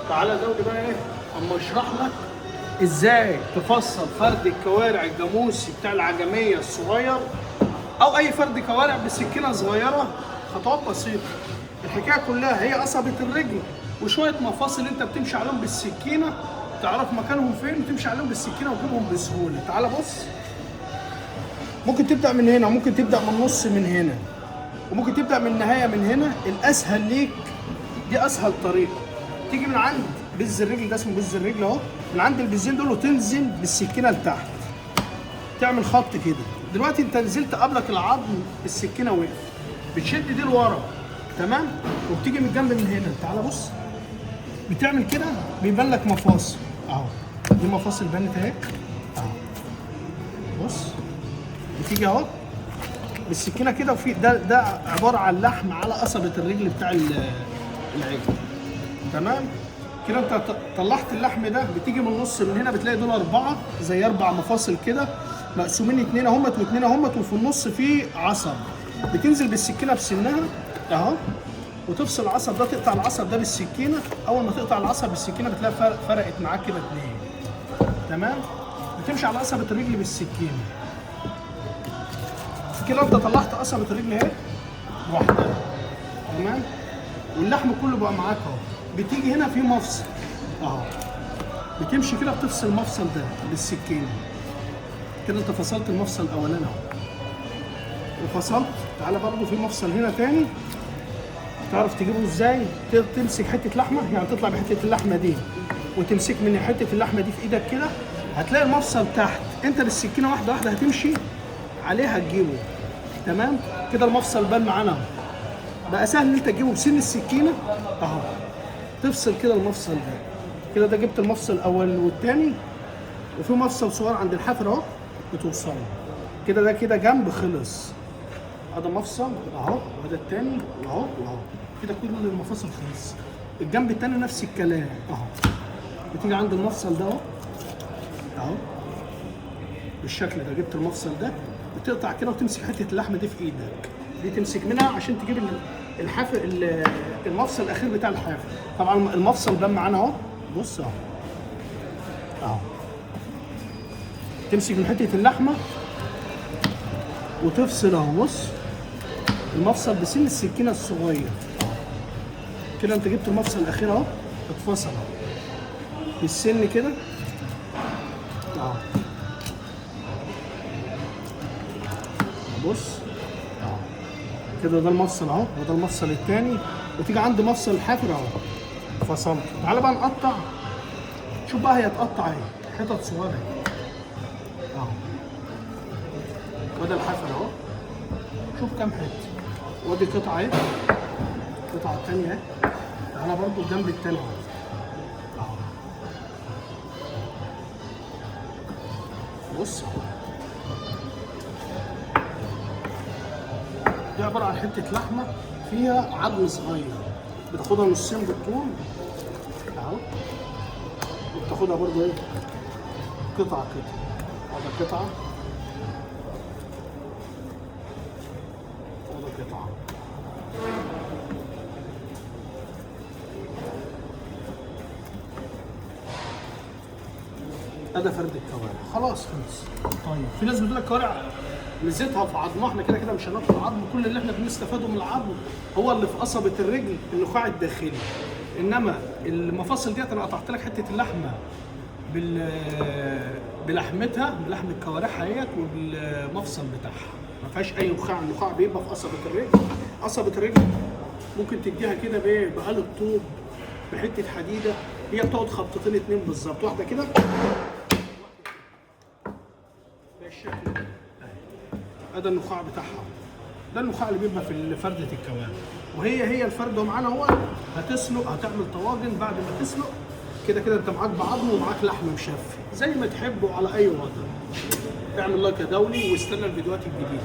تعالى دولي بقى ايه اما اشرح لك ازاي تفصل فرد الكوارع الجاموسي بتاع العجميه الصغير او اي فرد كوارع بسكينه صغيره. خطوات بسيطه. الحكايه كلها هي قصبه الرجل وشويه مفاصل انت بتمشي عليهم بالسكينه، تعرف مكانهم فين وتمشي عليهم بالسكينه وتجيبهم بسهوله. تعالى بص، ممكن تبدا من هنا وممكن تبدا من النص من هنا وممكن تبدا من النهايه من هنا. الاسهل ليك دي اسهل طريقه، تيجي من عند بز الرجل، ده اسمه بز الرجل اهو، من عند البزين دول وتنزل بالسكينه لتحت، تعمل خط كده. دلوقتي انت نزلت قبلك العظم بالسكينه وقف، بتشد دي لورا تمام، وبتيجي من الجنب من هنا. تعالى بص، بتعمل كده بيبان لك مفاصل اهو، دي مفاصل بانت اهي اهو. بص بتيجي اهو بالسكينه كده، وفي ده عباره عن لحم على قصبه الرجل بتاع العجل تمام كده. انت طلعت اللحم ده، بتيجي من النص من هنا بتلاقي دول 4 زي 4 مفاصل كده مقسومين 2 اهمت و2 اهمت، وفي النص في عصب. بتنزل بالسكينه بسنها اهو وتفصل العصب ده، تقطع العصب ده بالسكينه. اول ما تقطع العصب بالسكينه بتلاقي فرقت معاك كده 2 تمام. بتمشي على قصبه الرجل بالسكينه كده. انت طلعت قصبه الرجل اهي لوحدها تمام، واللحم كله بقى معاك اهو. بتيجي هنا في مفصل اهو، بتمشي كده بتفصل المفصل ده بالسكينه كده. انت فصلت المفصل الاولاني اهو وفصلت. تعالى برضه في مفصل هنا تاني، تعرف تجيبه ازاي؟ تمسك حته لحمه، يعني تطلع بحته اللحمه دي وتمسك من حته اللحمه دي في ايدك كده، هتلاقي المفصل تحت، انت بالسكينه واحده واحده هتمشي عليها تجيبه تمام كده. المفصل بان معانا اهو، بقى سهل ان انت تجيبه بسن السكينه اهو، تفصل كده المفصل ده كده. ده جبت المفصل الاول والثاني، وفي مفصل صغير عند الحافر اهو بتوصله كده. ده كده جنب خلص، هذا مفصل اهو وهذا الثاني اهو واهو كده، كل المفاصل خلص. الجنب الثاني نفس الكلام اهو، بتيجي عند المفصل ده اهو اهو بالشكل ده. جبت المفصل ده بتقطع كده وتمسك حته اللحمه دي في ايدك، دي تمسك منها عشان تجيب الحافر المفصل الاخير بتاع الحافر. طبعا المفصل بان معانا اهو، بص اهو اهو. تمسك من حته اللحمه وتفصل اهو، بص المفصل بسن السكينه الصغير كده. انت جبت المفصل الاخير اهو، اتفصل اهو بالسن كده اهو. بص اهو كده، ده المفصل اهو وده المفصل الثاني. وتيجي عند مفصل الحافر اهو فصلت. تعالى بقى نقطع، شوف بقى هي تقطع اهي حتت صغيره اهو، وده الحافر اهو، شوف كام حته، وادي قطعه اهي، القطعه الثانيه اهي. تعالى برضو الجنب الثاني اهو اهو، بص دي عباره عن حته لحمه فيها عظم صغير، بتاخدها نصين بالطول اهو، وبتاخدها برضو ايه قطعه كده. هذا قطعه وهذا قطعه. هذا فرد الكوارع خلاص خلص. طيب في ناس بتقول لك كوارع ميزتها في عظمها، احنا كده كده مش هناكل عظم، كل اللي احنا بنستفاده من العظم هو اللي في قصبه الرجل، النخاع الداخلي. انما المفاصل ديت انا قطعت لك حته اللحمه بلحمتها، بلحم الكوارعها اهيت وبالمفصل بتاعها، ما فيهاش اي نخاع. النخاع بيبقى في قصبه الرجل. قصبه الرجل ممكن تديها كده بآلة طوب بحته حديده، هي بتقعد خبطتين 2 بالظبط، واحده كده بالشكل ده. هذا النخاع بتاعها، ده النخاع اللي بيبقى في فردة الكوارع. وهي الفرده معانا اهو. هتسلق، هتعمل طواجن بعد ما تسلق كده كده. انت معاك بعظم ومعاك لحم مشفي زي ما تحبه على اي وضع. اعمل لايك يا دولي واستنى الفيديوهات الجديده.